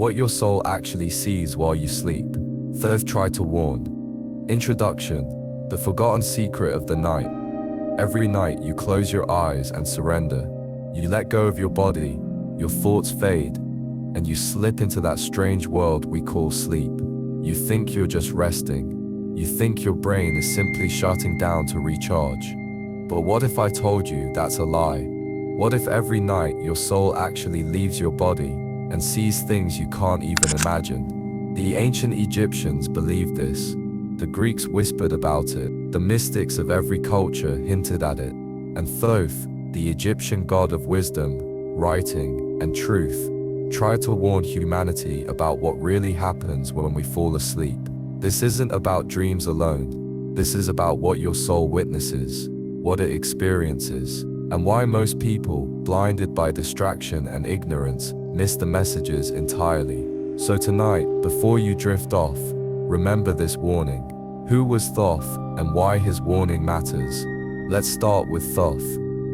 What your soul actually sees while you sleep. Thoth tried to warn. Introduction. The forgotten secret of the night. Every night you close your eyes and surrender. You let go of your body, your thoughts fade, and you slip into that strange world we call sleep. You think you're just resting. You think your brain is simply shutting down to recharge. But what if I told you that's a lie? What if every night your soul actually leaves your body and sees things you can't even imagine? The ancient Egyptians believed this. The Greeks whispered about it. The mystics of every culture hinted at it. And Thoth, the Egyptian god of wisdom, writing, and truth, tried to warn humanity about what really happens when we fall asleep. This isn't about dreams alone. This is about what your soul witnesses, what it experiences, and why most people, blinded by distraction and ignorance, miss the messages entirely. So tonight, before you drift off, remember this warning. Who was Thoth and why his warning matters? Let's start with Thoth.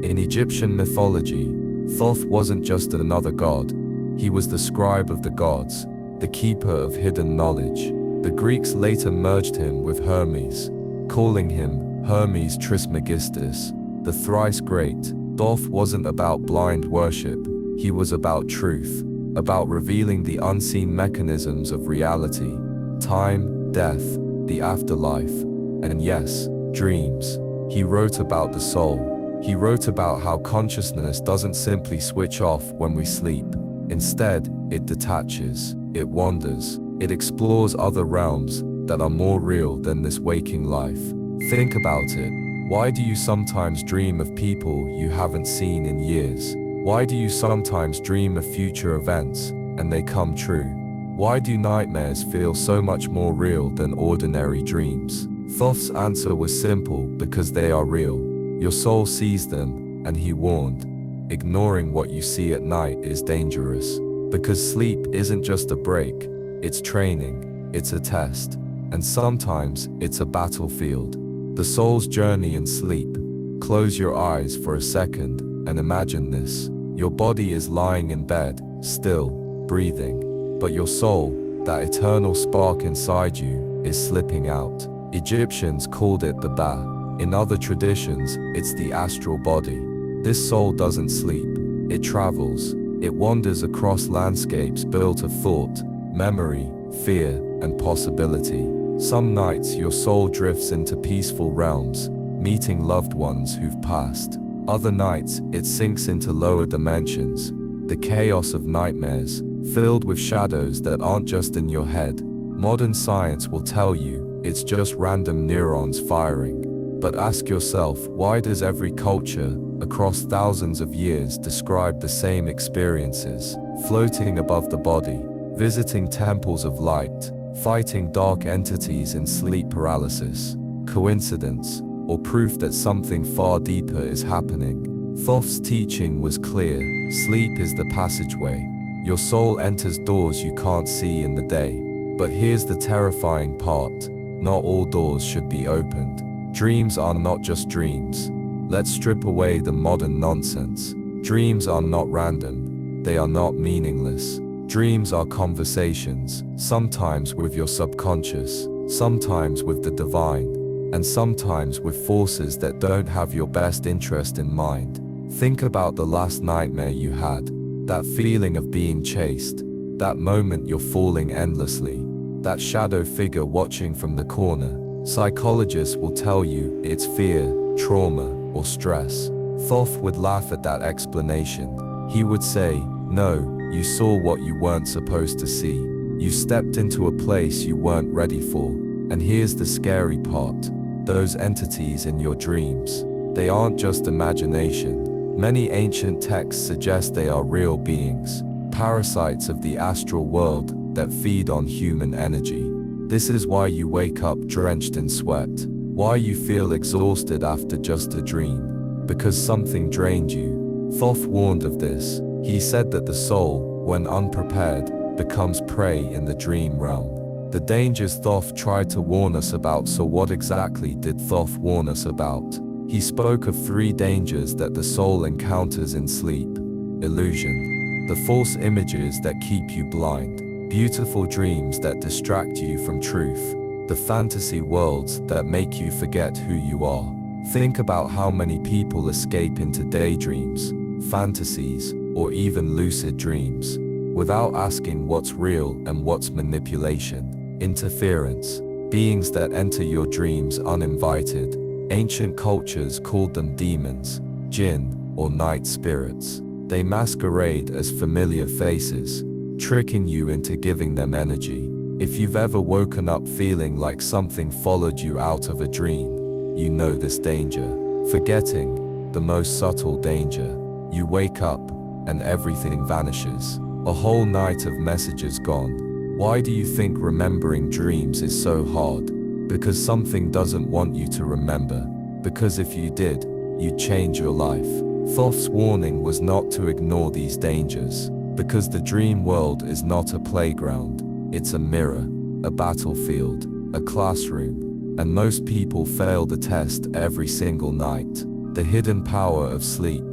In Egyptian mythology, Thoth wasn't just another god. He was the scribe of the gods, the keeper of hidden knowledge. The Greeks later merged him with Hermes, calling him Hermes Trismegistus, the thrice great. Thoth wasn't about blind worship. He was about truth, about revealing the unseen mechanisms of reality, time, death, the afterlife, and yes, dreams. He wrote about the soul. He wrote about how consciousness doesn't simply switch off when we sleep. Instead, it detaches, it wanders, it explores other realms that are more real than this waking life. Think about it. Why do you sometimes dream of people you haven't seen in years? Why do you sometimes dream of future events, and they come true? Why do nightmares feel so much more real than ordinary dreams? Thoth's answer was simple: because they are real. Your soul sees them, and he warned. Ignoring what you see at night is dangerous. Because sleep isn't just a break, it's training, it's a test, and sometimes it's a battlefield. The soul's journey in sleep. Close your eyes for a second and imagine this. Your body is lying in bed, still, breathing. But your soul, that eternal spark inside you, is slipping out. Egyptians called it the Ba. In other traditions, it's the astral body. This soul doesn't sleep. It travels. It wanders across landscapes built of thought, memory, fear, and possibility. Some nights your soul drifts into peaceful realms, meeting loved ones who've passed. Other nights, it sinks into lower dimensions, the chaos of nightmares, filled with shadows that aren't just in your head. Modern science will tell you it's just random neurons firing. But ask yourself, why does every culture, across thousands of years, describe the same experiences? Floating above the body, visiting temples of light, fighting dark entities in sleep paralysis. Coincidence, or proof that something far deeper is happening? Thoth's teaching was clear. Sleep is the passageway. Your soul enters doors you can't see in the day. But here's the terrifying part. Not all doors should be opened. Dreams are not just dreams. Let's strip away the modern nonsense. Dreams are not random. They are not meaningless. Dreams are conversations, sometimes with your subconscious, sometimes with the divine, and sometimes with forces that don't have your best interest in mind. Think about the last nightmare you had. That feeling of being chased. That moment you're falling endlessly. That shadow figure watching from the corner. Psychologists will tell you it's fear, trauma, or stress. Thoth would laugh at that explanation. He would say, no, you saw what you weren't supposed to see. You stepped into a place you weren't ready for. And here's the scary part. Those entities in your dreams, they aren't just imagination. Many ancient texts suggest they are real beings, parasites of the astral world that feed on human energy. This is why you wake up drenched in sweat, why you feel exhausted after just a dream, because something drained you. Thoth warned of this. He said that the soul, when unprepared, becomes prey in the dream realm. The dangers Thoth tried to warn us about. So what exactly did Thoth warn us about? He spoke of 3 dangers that the soul encounters in sleep. Illusion. The false images that keep you blind. Beautiful dreams that distract you from truth. The fantasy worlds that make you forget who you are. Think about how many people escape into daydreams, fantasies, or even lucid dreams, without asking what's real and what's manipulation, interference. Beings that enter your dreams uninvited. Ancient cultures called them demons, jinn, or night spirits. They masquerade as familiar faces, tricking you into giving them energy. If you've ever woken up feeling like something followed you out of a dream, you know this danger. Forgetting, the most subtle danger. You wake up, and everything vanishes. A whole night of messages gone. Why do you think remembering dreams is so hard? Because something doesn't want you to remember. Because if you did, you'd change your life. Thoth's warning was not to ignore these dangers. Because the dream world is not a playground. It's a mirror, a battlefield, a classroom, and most people fail the test every single night. The hidden power of sleep.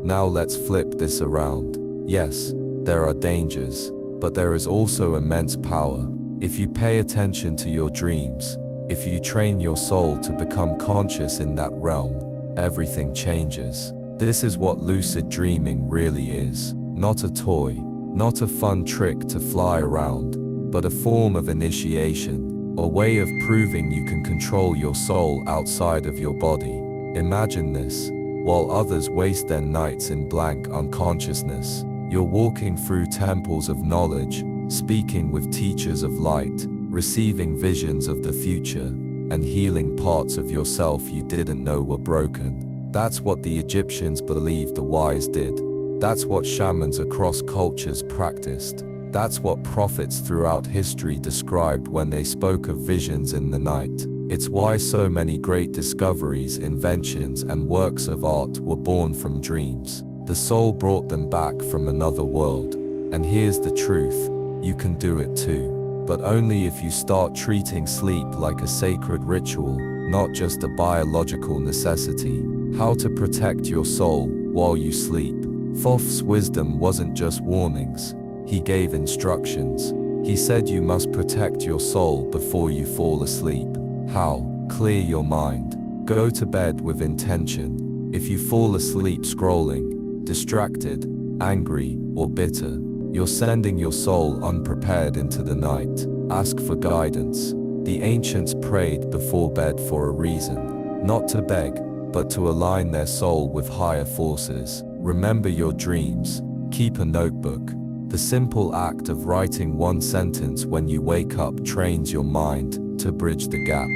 Now let's flip this around. Yes, there are dangers, but there is also immense power. If you pay attention to your dreams, if you train your soul to become conscious in that realm, everything changes. This is what lucid dreaming really is. Not a toy, not a fun trick to fly around, but a form of initiation, a way of proving you can control your soul outside of your body. Imagine this, while others waste their nights in blank unconsciousness, you're walking through temples of knowledge, speaking with teachers of light, receiving visions of the future, and healing parts of yourself you didn't know were broken. That's what the Egyptians believed the wise did. That's what shamans across cultures practiced. That's what prophets throughout history described when they spoke of visions in the night. It's why so many great discoveries, inventions, and works of art were born from dreams. The soul brought them back from another world. And here's the truth, you can do it too. But only if you start treating sleep like a sacred ritual, not just a biological necessity. How to protect your soul while you sleep. Thoth's wisdom wasn't just warnings. He gave instructions. He said you must protect your soul before you fall asleep. How? Clear your mind. Go to bed with intention. If you fall asleep scrolling, distracted, angry, or bitter, you're sending your soul unprepared into the night. Ask for guidance. The ancients prayed before bed for a reason. Not to beg, but to align their soul with higher forces. Remember your dreams. Keep a notebook. The simple act of writing one sentence when you wake up trains your mind to bridge the gap.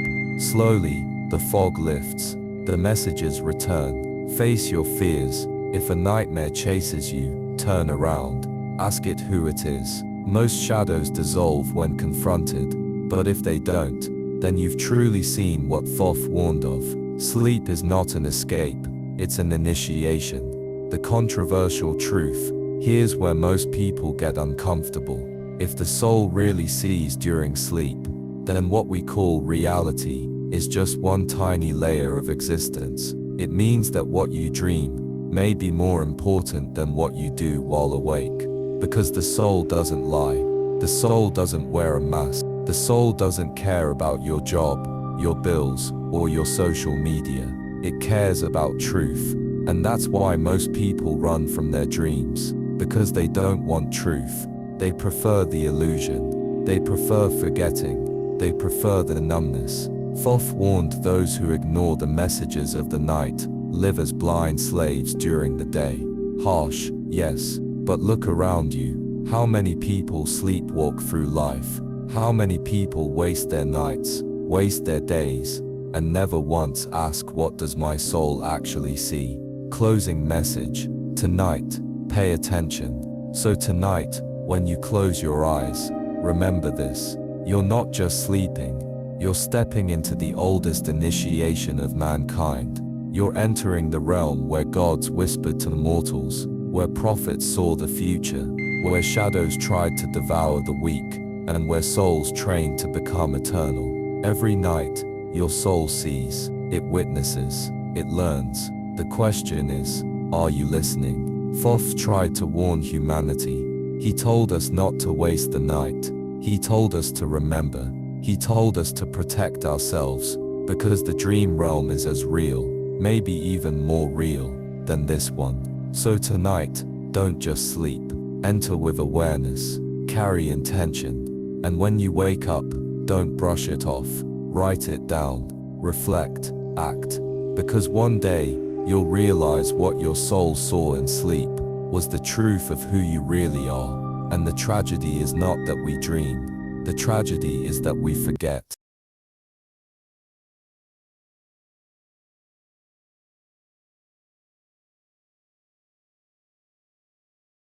Slowly, the fog lifts. The messages return. Face your fears. If a nightmare chases you, turn around. Ask it who it is. Most shadows dissolve when confronted, but if they don't, then you've truly seen what Thoth warned of. Sleep is not an escape, it's an initiation. The controversial truth. Here's where most people get uncomfortable. If the soul really sees during sleep, then what we call reality is just one tiny layer of existence. It means that what you dream may be more important than what you do while awake. Because the soul doesn't lie. The soul doesn't wear a mask. The soul doesn't care about your job, your bills, or your social media. It cares about truth. And that's why most people run from their dreams. Because they don't want truth. They prefer the illusion. They prefer forgetting. They prefer the numbness. Thoth warned those who ignore the messages of the night live as blind slaves during the day. Harsh, yes, but look around you. How many people sleepwalk through life? How many people waste their nights, waste their days, and never once ask, what does my soul actually see? Closing message. Tonight, pay attention. So tonight, when you close your eyes, remember this. You're not just sleeping. You're stepping into the oldest initiation of mankind. You're entering the realm where gods whispered to mortals, where prophets saw the future, where shadows tried to devour the weak, and where souls trained to become eternal. Every night, your soul sees, it witnesses, it learns. The question is, are you listening? Thoth tried to warn humanity. He told us not to waste the night, He told us to remember. He told us to protect ourselves, because the dream realm is as real, maybe even more real, than this one. So tonight, don't just sleep. Enter with awareness, carry intention, and when you wake up, don't brush it off. Write it down, reflect, act, because one day, you'll realize what your soul saw in sleep was the truth of who you really are. And the tragedy is not that we dream. The tragedy is that we forget.